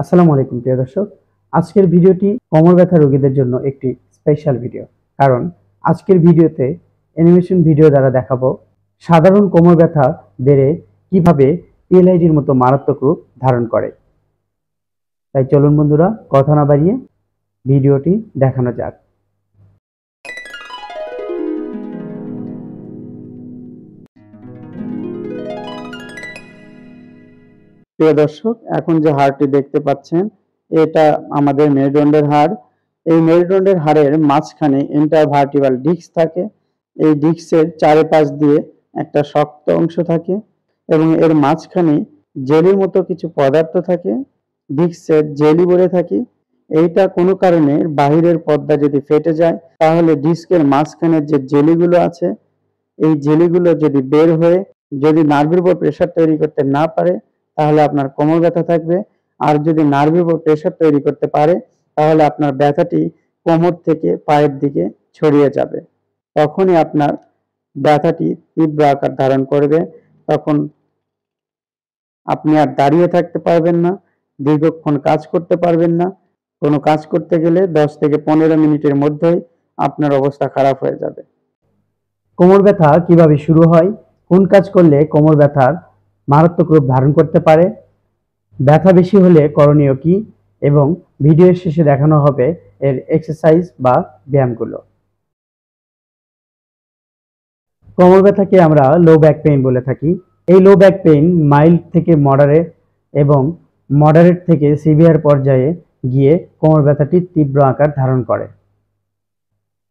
আসসালামু আলাইকুম প্রিয় দর্শক। আজকের ভিডিওটি কোমর ব্যথা রোগীদের জন্য একটি স্পেশাল ভিডিও। কারণ আজকের ভিডিওতে অ্যানিমেশন ভিডিও দ্বারা দেখাবো সাধারণ কোমর ব্যথা বেড়ে কিভাবে পিএলআইডির মতো মারাত্মক রূপ ধারণ করে। তাই চলুন বন্ধুরা, কথা না বাড়িয়ে ভিডিওটি দেখানো যাক। প্রিয় দর্শক, এখন যে হাড়টি দেখতে পাচ্ছেন এটা আমাদের মেরুদণ্ডের হাড়। এই মেরুদণ্ডের হাড়ের মাঝখানে ইন্টারভার্টিব্রাল ডিস্ক থাকে। এই ডিস্কের চারিপাশ দিয়ে একটা শক্ত অংশ থাকে এবং এর মাঝখানে জেলির মতো কিছু পদার্থ থাকে। ডিস্কের জেলি বলে থাকি। এইটা কোনো কারণে বাহিরের পর্দা যদি ফেটে যায় তাহলে ডিস্কের মাঝখানে যে জেলিগুলো আছে এই জেলিগুলো যদি বের হয়ে যদি নার্ভের উপর প্রেসার তৈরি করতে না পারে তাহলে আপনার কোমর ব্যথা থাকবে। আর যদি নার্ভের উপর প্রেসার তৈরি করতে পারে তাহলে আপনার ব্যথাটি কোমর থেকে পায়ের দিকে ছড়িয়ে যাবে। তখনই আপনার ব্যথাটি তীব্র আকার ধারণ করবে। তখন আপনি আর দাঁড়িয়ে থাকতে পারবেন না, দীর্ঘক্ষণ কাজ করতে পারবেন না। কোনো কাজ করতে গেলে 10 থেকে 15 মিনিটের মধ্যেই আপনার অবস্থা খারাপ হয়ে যাবে। কোমর ব্যথা কিভাবে শুরু হয়, কোন কাজ করলে কোমর ব্যথার মারাত্মক রূপ ধারণ করতে পারে, ব্যথা বেশি হলে করণীয় কি, এবং ভিডিওর শেষে দেখানো হবে এর এক্সারসাইজ বা ব্যায়ামগুলো। কোমর ব্যথাকে আমরা লো ব্যাক পেইন বলে থাকি। এই লো ব্যাক পেইন মাইল্ড থেকে মডারেট এবং মডারেট থেকে সিভিয়ার পর্যায়ে গিয়ে কোমর ব্যথাটি তীব্র আকার ধারণ করে।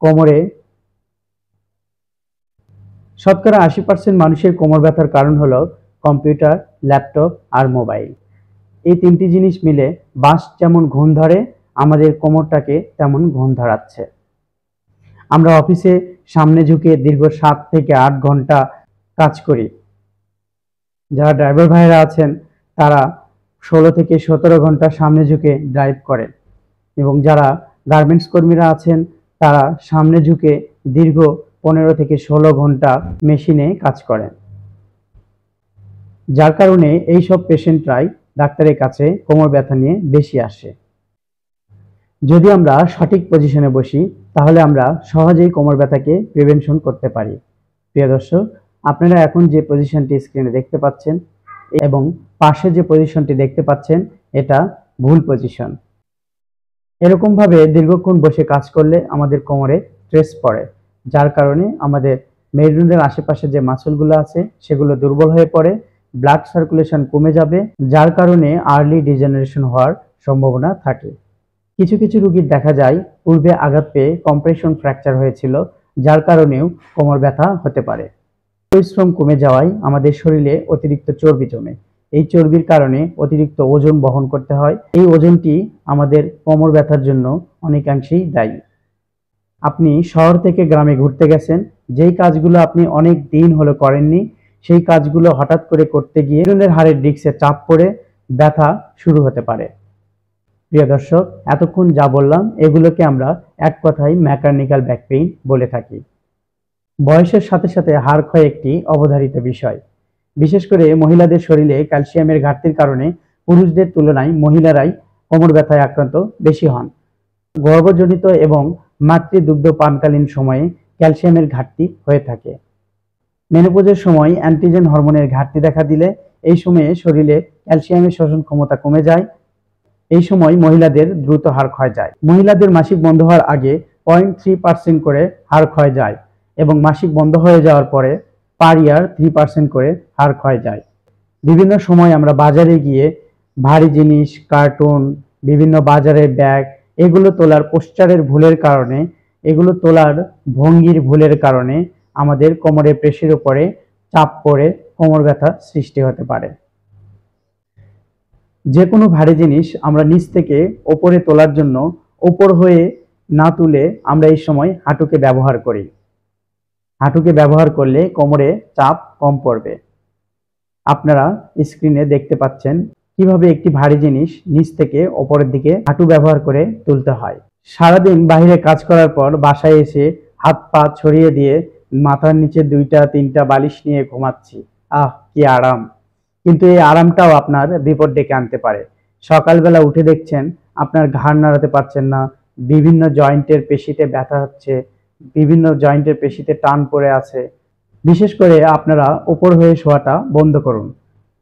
কোমরে শতকরা 80% মানুষের কোমর ব্যথার কারণ হলো কম্পিউটার, ল্যাপটপ আর মোবাইল। এই তিনটি জিনিস মিলে বাঁশ যেমন ঘুণ ধরে, আমাদের কোমরটাকে তেমন ঘুণ ধরাচ্ছে। আমরা অফিসে সামনে ঝুঁকে দীর্ঘ 7 থেকে 8 ঘন্টা কাজ করি। যারা ড্রাইভার ভাইরা আছেন তারা 16 থেকে 17 ঘন্টা সামনে ঝুঁকে ড্রাইভ করেন, এবং যারা গার্মেন্টস কর্মীরা আছেন তারা সামনে ঝুঁকে দীর্ঘ 15 থেকে 16 ঘন্টা মেশিনে কাজ করেন। যার কারণে এইসব পেশেন্টরাই ডাক্তারের কাছে কোমর ব্যথা নিয়ে বেশি আসে। যদি আমরা সঠিক পজিশনে বসি তাহলে আমরা সহজেই কোমর ব্যথাকে প্রিভেনশন করতে পারি। প্রিয় দর্শক, আপনারা এখন যে পজিশনটি স্ক্রিনে দেখতে পাচ্ছেন এবং পাশে যে পজিশনটি দেখতে পাচ্ছেন এটা ভুল পজিশন। এরকমভাবে দীর্ঘক্ষণ বসে কাজ করলে আমাদের কোমরে স্ট্রেস পড়ে, যার কারণে আমাদের মেরুদণ্ডের আশেপাশে যে মাসলগুলো আছে সেগুলো দুর্বল হয়ে পড়ে, ব্লাড সার্কুলেশন কমে যাবে, যার কারণে আর্লি ডিজেনারেশন হওয়ার সম্ভাবনা থাকে। কিছু কিছু রোগীর দেখা যায় পূর্বে আঘাত পেয়ে কম্প্রেশন ফ্র্যাকচার হয়েছিল, যার কারণেও কোমর ব্যথা হতে পারে। পরিশ্রম কমে যাওয়ায় আমাদের শরীরে অতিরিক্ত চর্বি জমে। এই চর্বির কারণে অতিরিক্ত ওজন বহন করতে হয়। এই ওজনটি আমাদের কোমর ব্যথার জন্য অনেকাংশেই দায়ী। আপনি শহর থেকে গ্রামে ঘুরতে গেছেন, যেই কাজগুলো আপনি অনেক দিন হলো করেননি সেই কাজগুলো হঠাৎ করে করতে গিয়ে মেরুদণ্ডের হাড়ের ডিস্কে চাপ পড়ে ব্যথা শুরু হতে পারে। প্রিয় দর্শক, এতক্ষণ যা বললাম এগুলোকে আমরা এক কথায় মেকানিক্যাল ব্যাক পেইন বলে থাকি। বয়সের সাথে সাথে হাড় ক্ষয় একটি অবধারিত বিষয়। বিশেষ করে মহিলাদের শরীরে ক্যালসিয়ামের ঘাটতির কারণে পুরুষদের তুলনায় মহিলারাই কোমর ব্যথায় আক্রান্ত বেশি হন। গর্ভজনিত এবং মাতৃদুগ্ধ পানকালীন সময়ে ক্যালসিয়ামের ঘাটতি হয়ে থাকে। মেনোপজের সময় অ্যান্টিজেন হরমোনের ঘাটতি দেখা দিলে এই সময়ে শরীরে ক্যালসিয়ামের শোষণ ক্ষমতা কমে যায়। এই সময় মহিলাদের দ্রুত হাড় ক্ষয় যায়। মহিলাদের মাসিক বন্ধ হওয়ার আগে 0.3% করে হাড় ক্ষয় যায় এবং মাসিক বন্ধ হয়ে যাওয়ার পরে পার ইয়ার 3% করে হাড় ক্ষয় যায়। বিভিন্ন সময় আমরা বাজারে গিয়ে ভারী জিনিস, কার্টুন, বিভিন্ন বাজারের ব্যাগ এগুলো তোলার পোস্টারের ভুলের কারণে, এগুলো তোলার ভঙ্গির ভুলের কারণে আমাদের কোমরের পেশির উপরে চাপ পড়ে কোমর ব্যথা সৃষ্টি হতে পারে। যে কোনো ভারী জিনিস আমরা নিচ থেকে ওপরে তোলার জন্য ওপর হয়ে না তুলে আমরা এই সময় হাঁটুকে ব্যবহার করি। হাঁটুকে ব্যবহার করলে কোমরে চাপ কম পড়বে। আপনারা স্ক্রিনে দেখতে পাচ্ছেন কিভাবে একটি ভারী জিনিস নিচ থেকে ওপরের দিকে হাঁটু ব্যবহার করে তুলতে হয়। সারাদিন বাইরে কাজ করার পর বাসায় এসে হাত পা ছড়িয়ে দিয়ে মাথার নিচে 2-3টা বালিশ নিয়ে ঘুমাচ্ছি, আহ কি আরাম! কিন্তু এই আরামটাও আপনার বিপদ ডেকে আনতে পারে। সকালবেলা উঠে দেখছেন আপনার ঘাড় নাড়াতে পারছেন না, বিভিন্ন জয়েন্টের পেশিতে ব্যথা হচ্ছে, বিভিন্ন জয়েন্টের পেশিতে টান পড়ে আছে, বিশেষ করে আপনারা ওপর হয়ে শোয়াটা বন্ধ করুন।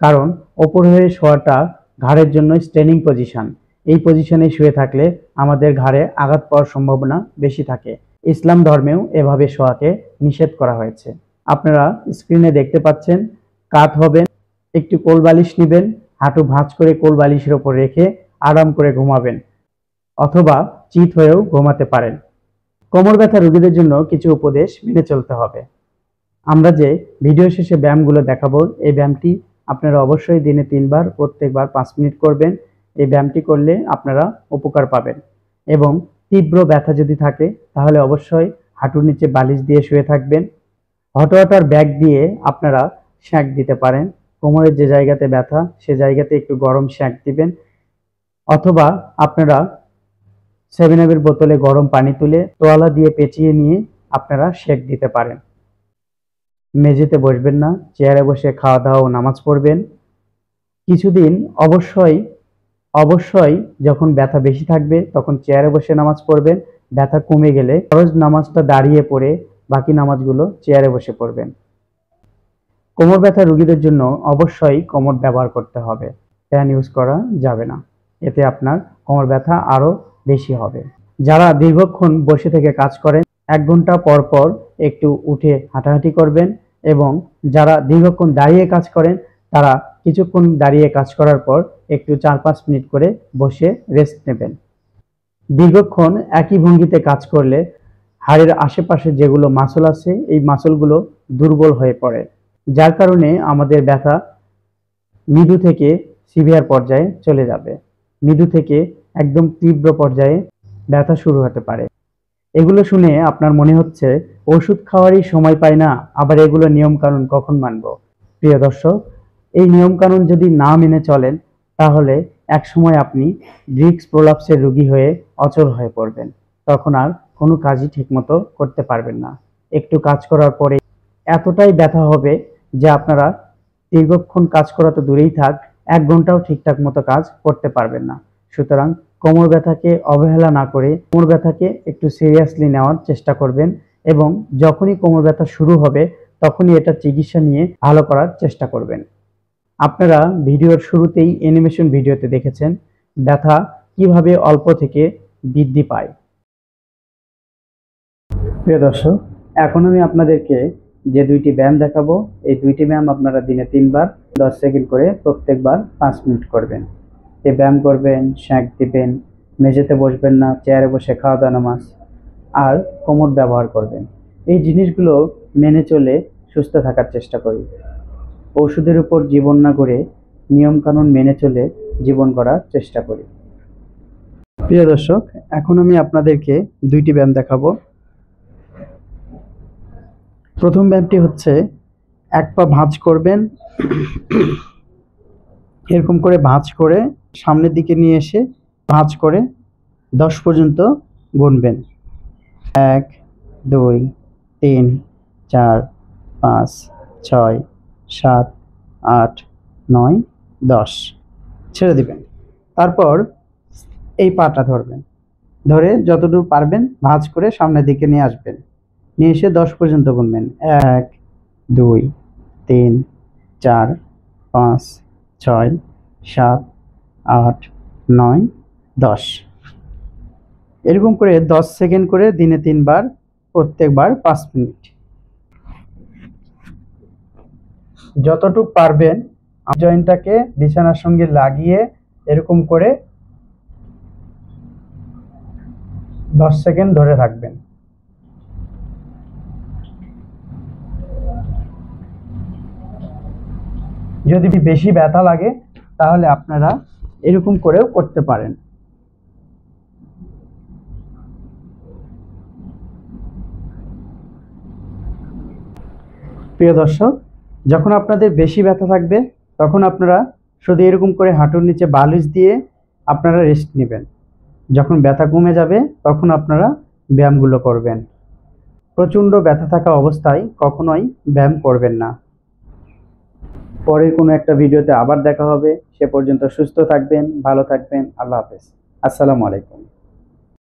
কারণ ওপর হয়ে শোয়াটা ঘাড়ের জন্য স্ট্রেনিং পজিশন। এই পজিশনে শুয়ে থাকলে আমাদের ঘাড়ে আঘাত পাওয়ার সম্ভাবনা বেশি থাকে। ইসলাম ধর্মেও এভাবে শোয়াকে নিষেধ করা হয়েছে। আপনারা স্ক্রিনে দেখতে পাচ্ছেন, কাত হবেন, একটু কোল বালিশ নেবেন, হাঁটু ভাঁজ করে কোল বালিশের ওপর রেখে আরাম করে ঘুমাবেন, অথবা চিত হয়েও ঘুমাতে পারেন। কোমর ব্যথা রোগীদের জন্য কিছু উপদেশ মেনে চলতে হবে। আমরা যে ভিডিও শেষে ব্যায়ামগুলো দেখাবো, এই ব্যায়ামটি আপনারা অবশ্যই দিনে 3 বার, প্রত্যেকবার 5 মিনিট করবেন। এই ব্যায়ামটি করলে আপনারা উপকার পাবেন। এবং তীব্র ব্যথা যদি থাকে তাহলে অবশ্যই হাঁটুর নিচে বালিশ দিয়ে শুয়ে থাকবেন। হট ওয়াটার ব্যাগ দিয়ে আপনারা সেঁক দিতে পারেন। কোমরের যে জায়গাতে ব্যথা সে জায়গাতে একটু গরম সেঁক দিবেন, অথবা আপনারা 7-আপের বোতলে গরম পানি তুলে তোয়ালা দিয়ে পেঁচিয়ে নিয়ে আপনারা সেঁক দিতে পারেন। মেঝেতে বসবেন না, চেয়ারে বসে খাওয়া দাওয়া ও নামাজ পড়বেন। কিছুদিন অবশ্যই যখন ব্যথা বেশি থাকবে তখন চেয়ারে বসে নামাজ পড়বেন। ব্যথা কমে গেলে ফরজ নামাজটা দাঁড়িয়ে পড়ে বাকি নামাজগুলো চেয়ারে বসে পড়বেন। কোমর ব্যথা রোগীদের জন্য অবশ্যই কোমর ব্যবহার করতে হবে, ফ্যান ইউজ করা যাবে না, এতে আপনার কোমর ব্যথা আরো বেশি হবে। যারা দীর্ঘক্ষণ বসে থেকে কাজ করেন 1 ঘন্টা পর পর একটু উঠে হাঁটাহাঁটি করবেন, এবং যারা দীর্ঘক্ষণ দাঁড়িয়ে কাজ করেন তারা কিছুক্ষণ দাঁড়িয়ে কাজ করার পর একটু 4-5 মিনিট করে বসে রেস্ট নেবেন। দীর্ঘক্ষণ একই ভঙ্গিতে কাজ করলে হাড়ের আশেপাশে যেগুলো মাসল আছে এই মাসলগুলো দুর্বল হয়ে পড়ে, যার কারণে আমাদের ব্যথা মৃদু থেকে সিভিয়ার পর্যায়ে চলে যাবে। মৃদু থেকে একদম তীব্র পর্যায়ে ব্যথা শুরু হতে পারে। এগুলো শুনে আপনার মনে হচ্ছে ওষুধ খাওয়ারই সময় পাই না, আবার এগুলো নিয়ম কানুন কখন মানব? প্রিয় দর্শক, এই নিয়ম কানুন যদি না মেনে চলেন তাহলে একসময় আপনি ডিস্ক প্রলাপসের রোগী হয়ে অচল হয়ে পড়বেন। তখন আর কোনো কাজই ঠিকমতো করতে পারবেন না। একটু কাজ করার পরে এতটাই ব্যথা হবে যে আপনারা দীর্ঘক্ষণ কাজ করা তো দূরেই থাক, 1 ঘন্টাও ঠিকঠাক মতো কাজ করতে পারবেন না। সুতরাং কোমর ব্যথাকে অবহেলা না করে কোমর ব্যথাকে একটু সিরিয়াসলি নেওয়ার চেষ্টা করবেন, এবং যখনই কোমর ব্যথা শুরু হবে তখনই এটা চিকিৎসা নিয়ে ভালো করার চেষ্টা করবেন। আপনারা ভিডিওর শুরুতেই অ্যানিমেশন ভিডিওতে দেখেছেন ব্যথা কিভাবে অল্প থেকে বৃদ্ধি পায়। প্রিয় দর্শক, এখন আমি আপনাদেরকে যে 2টি ব্যায়াম দেখাবো, এই 2টি ব্যায়াম আপনারা দিনে 3 বার 10 সেকেন্ড করে প্রত্যেকবার 5 মিনিট করবেন। এই ব্যায়াম করবেন, সেঁক দিবেন, মেঝেতে বসবেন না, চেয়ারে বসে খাওয়া দাওয়া নামাজ, আর কোমর ব্যবহার করবেন। এই জিনিসগুলো মেনে চলে সুস্থ থাকার চেষ্টা করি। ওষুধের উপর জীবন না করে নিয়মকানুন মেনে চলে জীবন গড়ার চেষ্টা করি। প্রিয় দর্শক, এখন আমি আপনাদেরকে 2টি ব্যায়াম দেখাবো। প্রথম ব্যায়ামটি হচ্ছে 1 পা ভাঁজ করবেন, এরকম করে ভাঁজ করে সামনের দিকে নিয়ে এসে ভাঁজ করে 10 পর্যন্ত গুনবেন। 1, 2, 3, 4, 5, 6, 7, 8, 9, 10 ছেড়ে দিবেন। তারপর এই পাটা ধরবেন, ধরে যতদূর পারবেন ভাঁজ করে সামনের দিকে নিয়ে আসবেন, নিয়ে এসে 10 পর্যন্ত গুনবেন। 1, 2, 3, 4, 5, 6, 7, 8, 9, 10 এরকম করে 10 সেকেন্ড করে দিনে 3 বার, প্রত্যেকবার 5 মিনিট। যতটুক পারবেন জয়েন্টটাকে বিছানার সঙ্গে লাগিয়ে এরকম করে 10 সেকেন্ড ধরে থাকবেন। যদি বেশি ব্যথা লাগে তাহলে আপনারা এরকম করেও করতে পারেন। প্রিয় দর্শক, যখন আপনাদের বেশি ব্যথা থাকবে তখন আপনারা শুধু এরকম করে হাঁটুর নিচে বালিশ দিয়ে আপনারা রেস্ট নেবেন। যখন ব্যথা কমে যাবে তখন আপনারা ব্যায়ামগুলো করবেন। প্রচণ্ড ব্যথা থাকা অবস্থায় কখনোই ব্যায়াম করবেন না। পরের কোনো একটা ভিডিওতে আবার দেখা হবে। সে পর্যন্ত সুস্থ থাকবেন, ভালো থাকবেন। আল্লাহ হাফেজ। আসসালামু আলাইকুম।